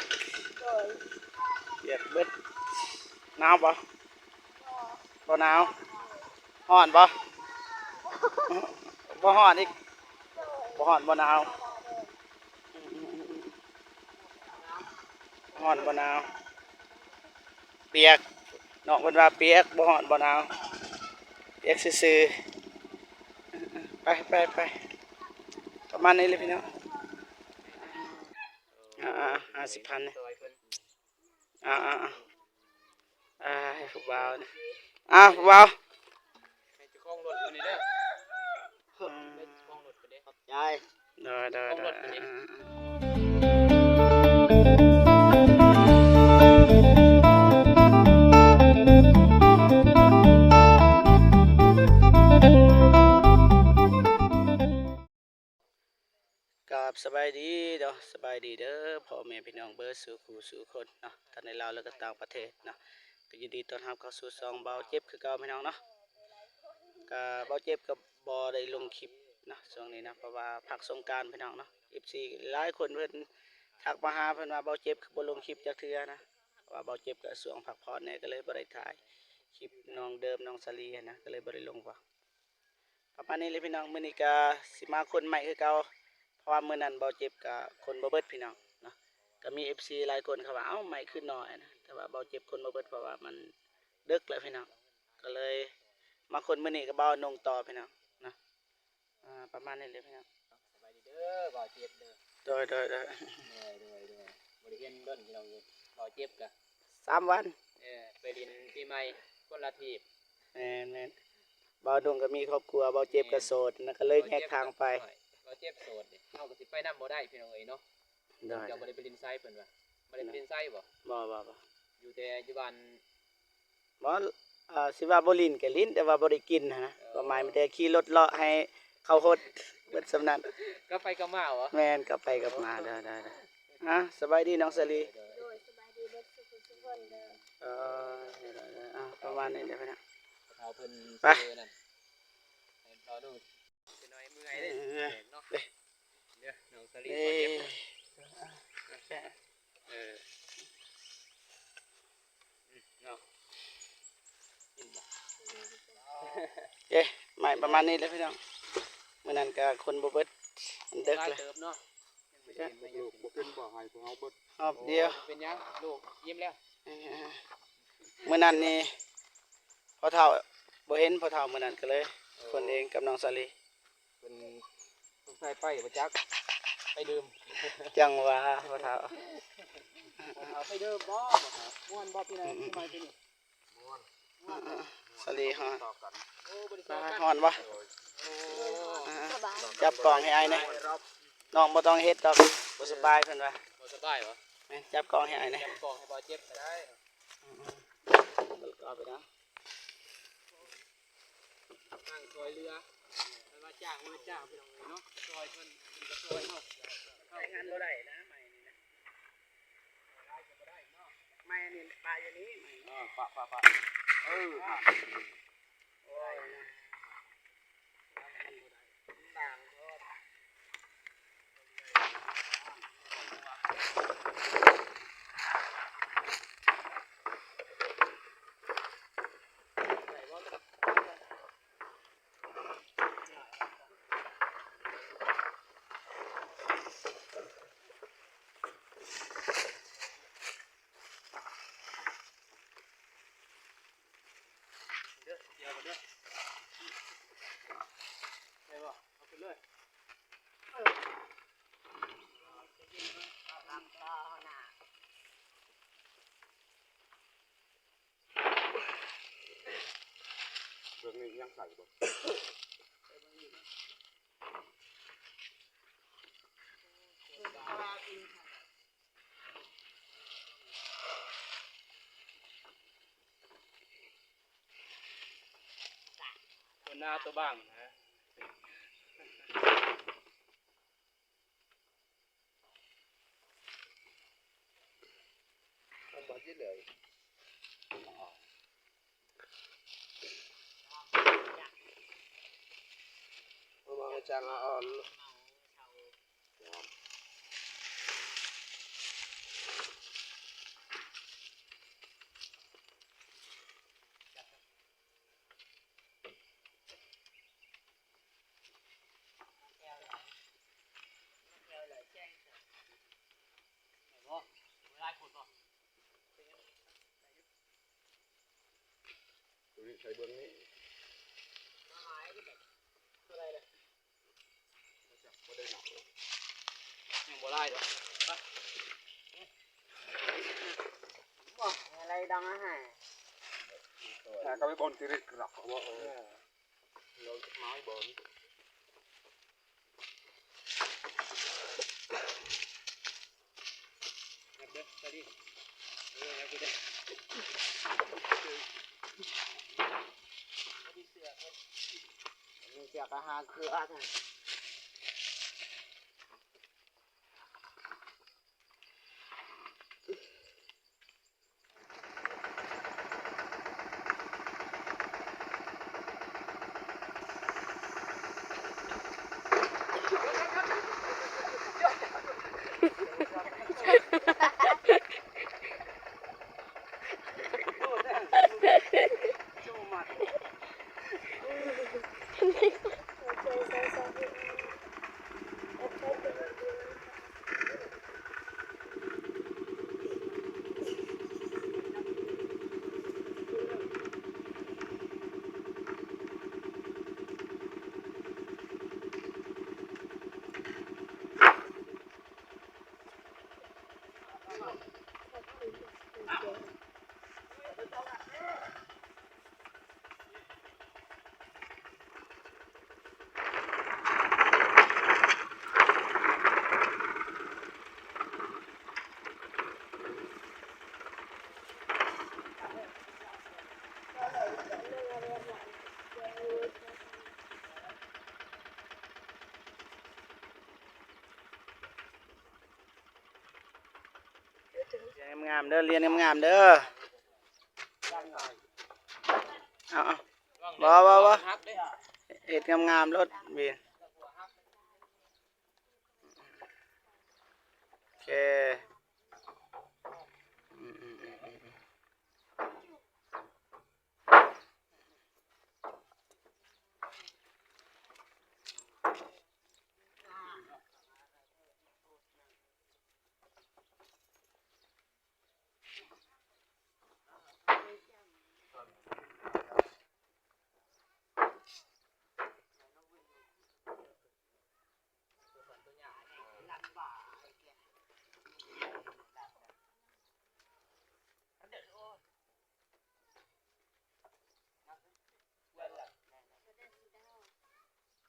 กเปียกเบิดหนาวปะบ่หนาวฮ้อนปะบ่ฮ้อนอีกบ่ฮ้อนบ่หนาวฮ้อนบ่หนาวเปียกเนาะเพิ่นว่าเปียกบ่ฮ้อนบ่หนาวเปียกซื่อๆไปประมาณนี้เลยพี่น้อง50,000เนี่ยให้ผู้บ่าวเนี่ยผู้บ่าวให้เจ้าของรถคนนี้เด้อให้เจ้าของรถคนนี้ขอบใจกับสบายดีเนาะสบายดีเด้อพ่อแม่พี่น้องเบิร์ดสู่คู่สู่คนเนาะทั้งในลาวและก็ต่างประเทศเนาะก็ยินดีต้อนรับเข้าสู่ซองเบาเจ็บคือเก่าพี่น้องเนาะก็เบาเจ็บกับบ่ได้ลงคลิปเนาะช่วงนี้นะเพราะว่าพักสงกรานต์พี่น้องเนาะ FC หลายคนเพิ่นทักมาหาเพิ่นว่าเบาเจ็บคือบ่ลงคลิปจักเทื่อนะว่าเบาเจ็บก็ช่วงพักผ่อนเนี่ยก็เลยบ่ได้ถ่ายคลิปน้องเดิมน้องสลีนะก็เลยบ่ได้ลงว่าประมาณนี้เลยพี่น้องมื้อนี้ก็สิมาคนใหม่คือเก่าเพราะว่ามื้อนั้นเบาเจ็บกับคนบ่เบิดพี่น้องเนาะก็มี FC หลายคนเขาว่าเอ้าใหม่ขึ้นหน่อยนะแต่ว่าเบาเจ็บคนบ่เบิดเพราะว่ามันดึกแล้วพี่น้องก็เลยมาคนมื้อนี้ก็เบานงต่อพี่น้องนะประมาณนี้เลยพี่น้องสบายดีเด้อเบาเจ็บเด้อโดยบ่ได้เห็นดนพี่น้องเบาเจ็บก็3 วันไปดินปีใหม่คนละทีบแม่นเบาดงก็มีครอบครัวเบาเจ็บก็โสดนะก็เลยแยกทางไปเจ็บโสดเฮาก็สิไปนำบ่ได้พี่น้องเอ้ยเนาะเจ้าบ่ได้ไปลินไซเพิ่นว่าบ่ได้ไปลินไซบ่อยู่แต่อยู่บ้านบ่สิว่าบ่ลินก็ลินแต่ว่าบ่ได้กินนะก็หมายมันแต่ขี่รถเลาะให้เขาโฮดเบิดสำนั้นก็ไปกับมาเหรอแม่นก็ไปกับมาได้สบายดีน้องสลีโดยสบายดีเบิดทุกคนเด้อประมาณนี้เด้อพี่น้องเอาเพิ่นไปนั่นให้รอดูเป็นน้อยเมื่อยเด้เนาะเดี๋ยวน้องสลีบ่เจ็บเนาะกินบ่ไม่ประมาณนี้เลยพี่น้องมื้อนั้นก็คนบ่เบิดมันดึกแล้วเนาะลูกบ่เป็นบ่ให้พวกเฮาเบิดครับเดียวเป็นหยังลูกยิ้มแล้วมื้อนั้นนี่พ่อเฒ่าบ่เห็นพ่อเฒ่ามื้อนั้นก็เลยคนเองกับน้องสลีเพิ่นต้องใส่ไปบ่จักไปดื่มจังว่าพ่อเฒ่าไปเด้อบ่ม่วนบ่พี่น้องสบายดีม่วนสลีฮะโอ้บ่ได้ฮ้อนบ่จับกล่องให้อ้ายนะน้องบ่ต้องเฮ็ดดอกบ่สบายเพิ่นว่าบ่สบายบ่แม่นจับกล่องให้อ้ายนะจับกล่องให้บ่เจ็บก็ได้เอาไปนะนั่งซอยเรือแล้วว่าจ้างมือจ้างพี่น้องเนาะซอยเพิ่นก็ซอยเนาะใช้งานบ่ได้นะใหม่นี่นะได้ก็บ่ได้เนาะใหม่นี่ปลาอย่างนี้ปะโอ้ยต่างเรื่องนี้ยังใส่บ่ตัวหน้าตัวบ้างนะต้องบอกที่เลยมาจังอ่อน ใช้เบื้องนี้อะไรเลยบ่ได้หนักยังบ่ได้ดอกอะไรดังอะฮะ แต่ก็ไม่บนที่ริกหรอกว่าเราไม้บนเด็กไปดิไปดิมีเสียกอาหารคืออะไร งามๆเด้อเรียนงามๆเด้อเอาบ่เฮ็ดงามๆรถเวียนโอเคอืม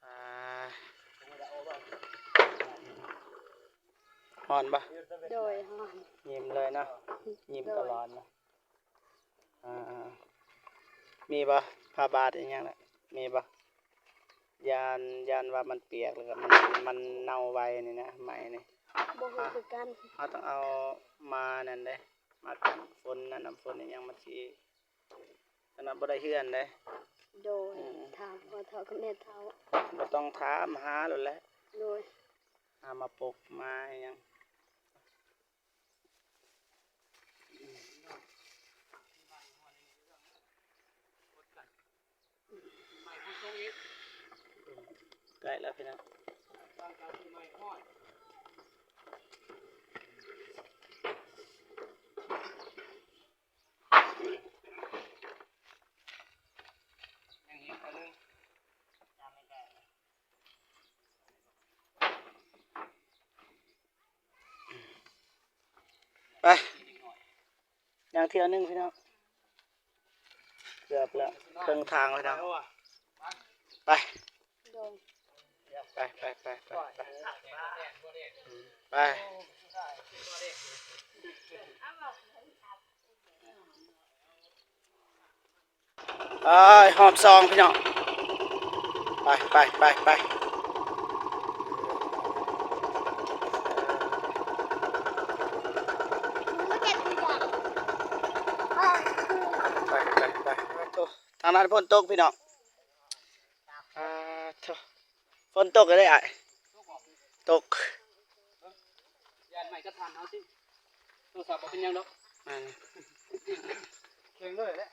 อ่าฮอนปะ โดยฮอน ยิ้มเลยนะยิ้มตลอดนะมีปะผ้าบาดอย่างเงี้ยนะมีปะยานว่ามันเปียกแล้วก็มันเน่าไวนี่นะไหมนี่ บ่ฮู้คือกัน เขาต้องเอามานั่นเด้มากันฝนนั่นน้ำฝนนี่ยังมันสิขนาดบ่ได้เฮือนเด้ โดยถามพ่อเฒ่ากับแม่เฒ่า บ่ต้องถามหาโลดแหละ โดย หามาปลูกมาอิหยังใกล้แล้วพี่น้องไปอย่างเที่ยวหนึงพี่น้องเกือบแล้วครึ่งทางแล้วพี่น้องไป โดย ไปหอมซองพี่น้องไปโถ่ทางนั้นฝนตกพี่น้องโถ่ฝนตกเลยอ่ะตก ยานใหม่ก็ทานเอาสิโทรศัพท์บ่เป็นยังดอกเก่งเลยแหละ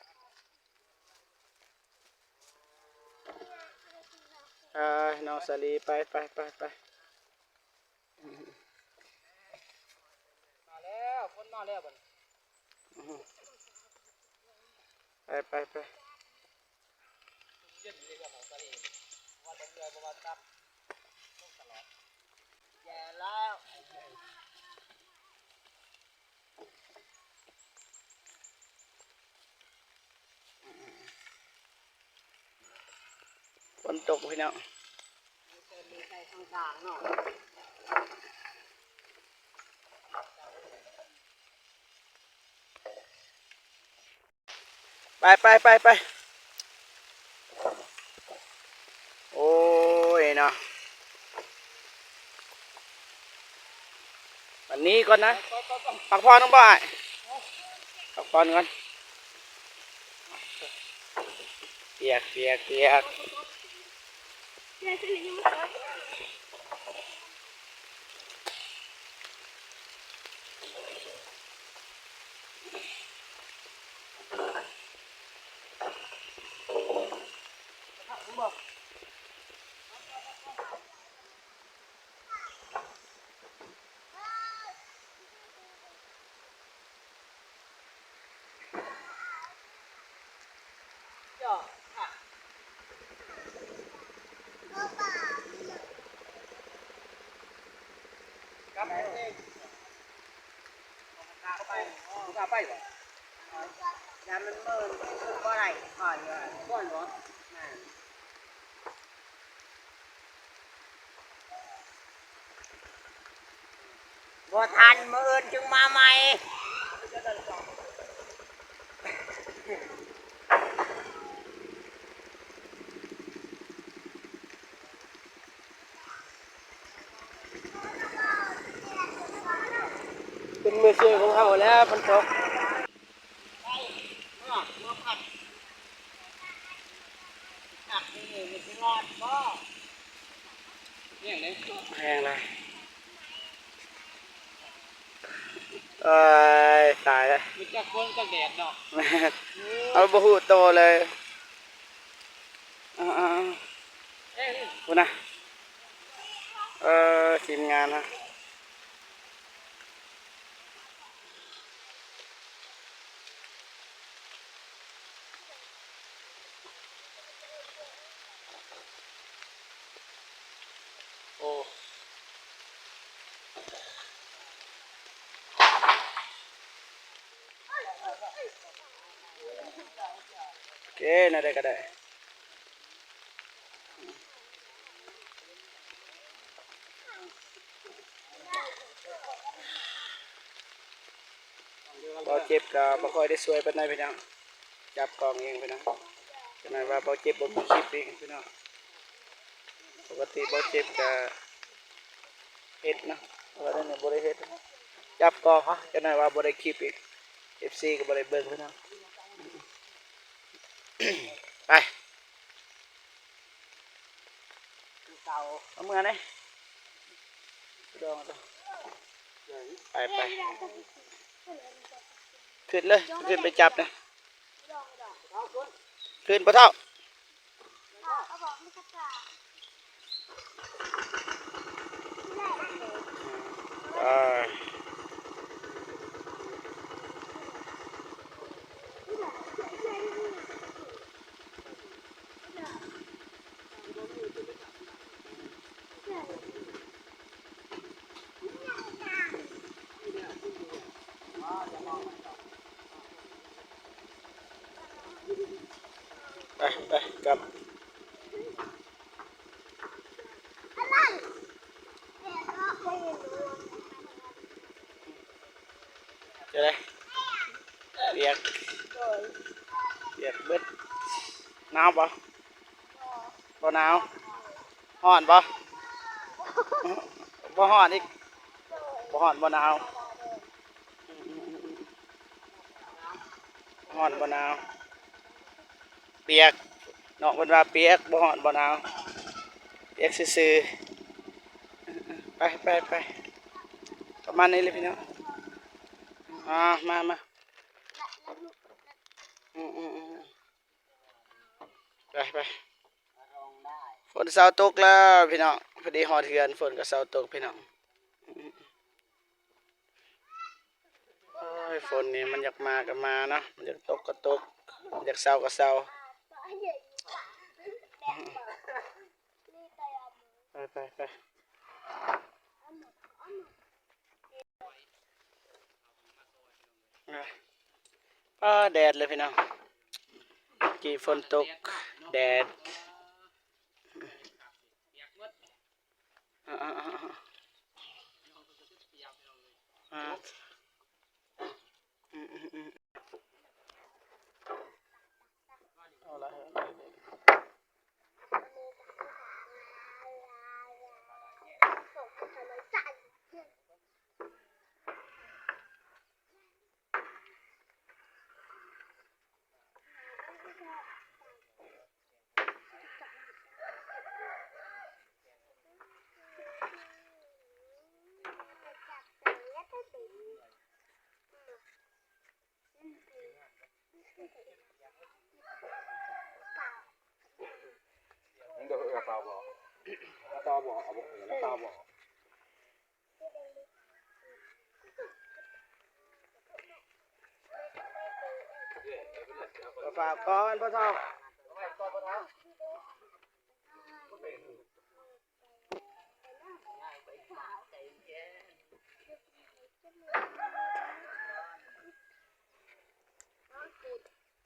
น้องสาลีไปมาแล้วคนมาแล้วบัดไป จ็ดอยู่ในกระเป๋าตะลีว่าจะเรือประมาณตั้มต้องตลอดแย่แล้ว ฝนตกพี่น้อง มีใส่ทางกลางเนาะ ไปโอ้ยเนาะวันนี้ก่อนนะพักผ่อนน้องบ่ายพักผ่อนก่อนเปียกครับเองกาไปกาไปบ่ยามมันเมินคือบ่ได้ผ่านเลยก่อนบ่บ่ทันมื้ออื่นจึงมาใหม่ เป็นมือเชื่อของเขาแล้วฝนตกแห้งเลยตายแล้ว มีจักคนจักแดดเนาะ เอาบะหูโตเลยอ่าคุณนะทีมงานนะโอ้โอเคน่าได้ก็ได้พอเจ็บก็บ่ค่อยได้สวยปานใดพี่น้องจับกองเองพี่น้องขนาดว่าบ่เจ็บบ่มีคลิปเองพี่น้องปกติบ่เจ็บก็เฮ็ดนะว่าได้เนี่ยบ่ได้เฮ็ดจับกองขนาดว่าบ่ได้คลิปอีก FC ก็บ่ได้เบิ่งพี่น้องไปเอาเมื่อไหร่ดองไปขึ้นเลยขึ้นไปจับนะขึ้นปะเท่าไปกลับเจะได้เรียกเบิดหนาวปะบ่หนาวฮ้อนปะบ่ฮ้อนอีกบ่ฮ้อนบ่หนาวฮ้อนบ่หนาวเปียกนอกเป็นว่าเปียกบ่ฮ้อนบ่หนาวเปียกซื่อๆไปประมาณนี้เลยพี่น้องมาไปฝนเช้าตกแล้วพี่น้องพอดีหอดเทือนฝนก็เช้าตกพี่น้องโอ้ยฝนนี่มันอยากมาก็มาเนาะมันอยากตกก็ตกมันอยากเช้าก็เช้า ไปแดดเลยพี่น้องกี่ฝนตกแดดเอาละมึงเดี๋ยวตาบอตาบอเอาบอกตาบอ ฝากก่อนพ่อทอง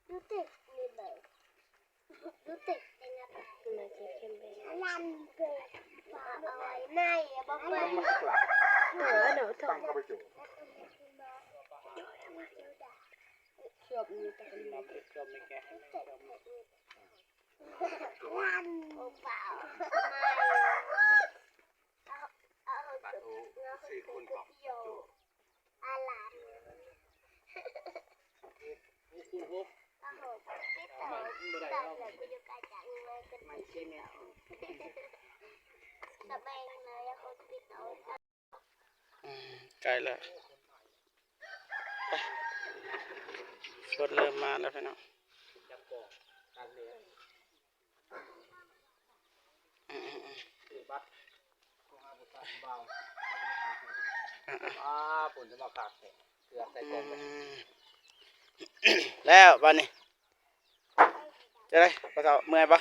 ดูติดนี่เลยดูติดเป็นอะไรมาเก็บเข้มเป็นลันเกิดเอาไว้ในบอกว่า มันก็กลับ หนูถอ ตั้ ด งเข้าไปจุ ชอบมีแต่เป็นลัน จบไม่แก่ให้ไม่จบ เปล่าสี่คนครับ โยอาลานใกล้แล้วฝนเริ่มมาแล้วพี่น้องฝนจะมากัดเสือใส่กล่องไป แล้วบ้านนี้จะได้พ่อทองเมื่อยปะ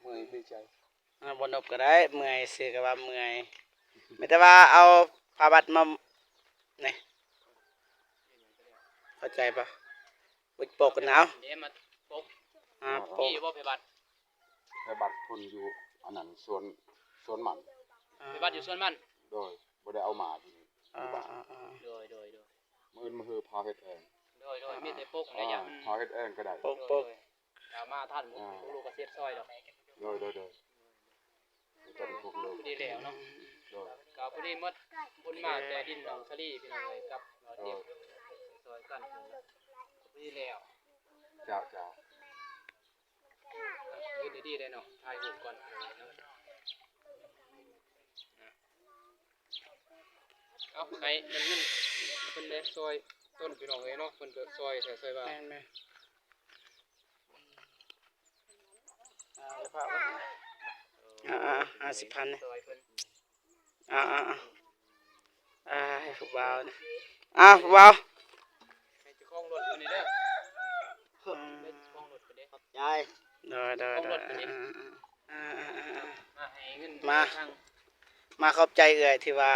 เมื่อยดีใจ บนนบก็ได้เมื่อยซื้อก็ว่าเมื่อยไม่แต่ว่าเอาผ้าบัดมาเนี่ยเข้าใจปะปุดปกกันหนาว เดี๋ยวมาปก ปก พี่ว่าไปบัตร แต่บัตรคนอยู่อันนั้นสวนหมัน ไปบัตรอยู่ส่วนมัน โดยบ่ได้เอามาที่ โดย มือมือพาเฮ็ดเอง โดยมีแต่ปกอะไรอย่างมัน พาเฮ็ดเองก็ได้ ปก โดยดราม่าท่านลูกกระเซ็ดซอยดอก โดยจะเป็นพวกเลย พอดีแล้วเนาะ โดย ก็พอดีมดบุญมาแต่ดินหนองทะเลพี่น้องเลยกับเราเจ็บซอยกันพอดีแล้ว จ้า ยืนดีๆเลยเนาะถ่ายรูปก่อนเอาให้มันยืนคนเล็กซอยต้นพี่น้องเลยเนาะคนก็ซอยแต่ซอยว่า แม่นไหม50,000เนี่ย ซอยเพิ่น ให้ผู้บ่าวนะผู้บ่าว ให้เจ้าของรถคนนี้เด้อให้เจ้าของรถคนนี้ ยาย ได้ ให้เงินทาง มาขอบใจเอื่อยที่ว่า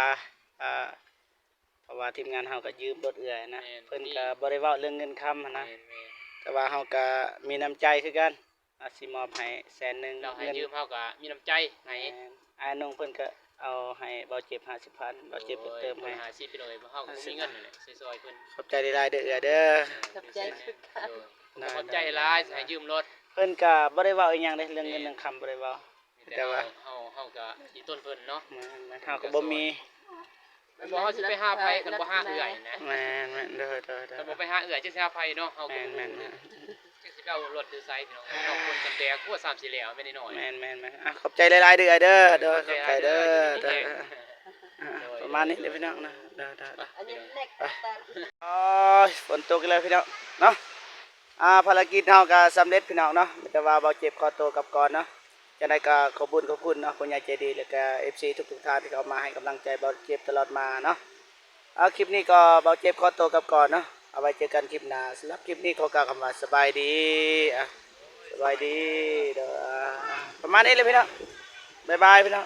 เพราะว่าทีมงานเฮาก็ยืมรถเอื่อยนะเพิ่นก็บ่ได้เว้าเรื่องเงินคำหั้นนะ แม่น แต่ว่าเฮาก็มีน้ำใจคือกันสิมอบให้100,000 เราให้ยืมเฮาก็มีน้ำใจให้ อ้ายน้องเพิ่นก็เอาให้เบาเจ็บ50,000เบาเจ็บเติมให้ หาสิไปเลยเฮาก็มีเงินนั่นแหละซอยๆเพิ่น ขอบใจหลายๆเด้อเอื่อยเด้อ ขอบใจหลายให้ยืมรถ เพิ่นก็บ่ได้เว้าอีหยังเด้เรื่องเงินเรื่องคำบ่ได้เว้า แต่ว่าเฮาก็อีต้นเพิ่นเนาะ เฮาก็บ่มี มันบ่เฮาสิไปหาไผกันบ่หาเอื้อยนะ แม่นเด้อ ถ้าบ่ไปหาเอื้อยจะสิหาไผเนาะเฮาก็ แม่น จะสิไปเอารถซื้อไซพี่น้องเอาคนกันแต่กลัว3-4แล้วไม่ได้น้อย แม่นขอบใจหลายๆเด้อเด้อขอบใจเด้อประมาณนี้เด้อพี่น้องนะเด้อ อันนี้เล็กแต่ อ๋อฝนตกแล้วพี่น้องเนาะภารกิจเฮาก็สำเร็จพี่น้องเนาะแต่ว่าเบาเจ็บคอโตวกับก่อนเนาะจังได๋ก็ขอบคุณเนาะผู้ใหญ่ใจดีแล้วก็ FC ทุกๆท่านที่เข้ามาให้กำลังใจเบาเจ็บตลอดมาเนาะคลิปนี้ก็เบาเจ็บคอโตวกับก่อนเนาะเอาไว้เจอกันคลิปหน้าสำหรับคลิปนี้ขอกล่าวคำว่าสบายดีสบายดีเด้อประมาณนี้เลยพี่น้อง บ๊ายบายพี่น้อง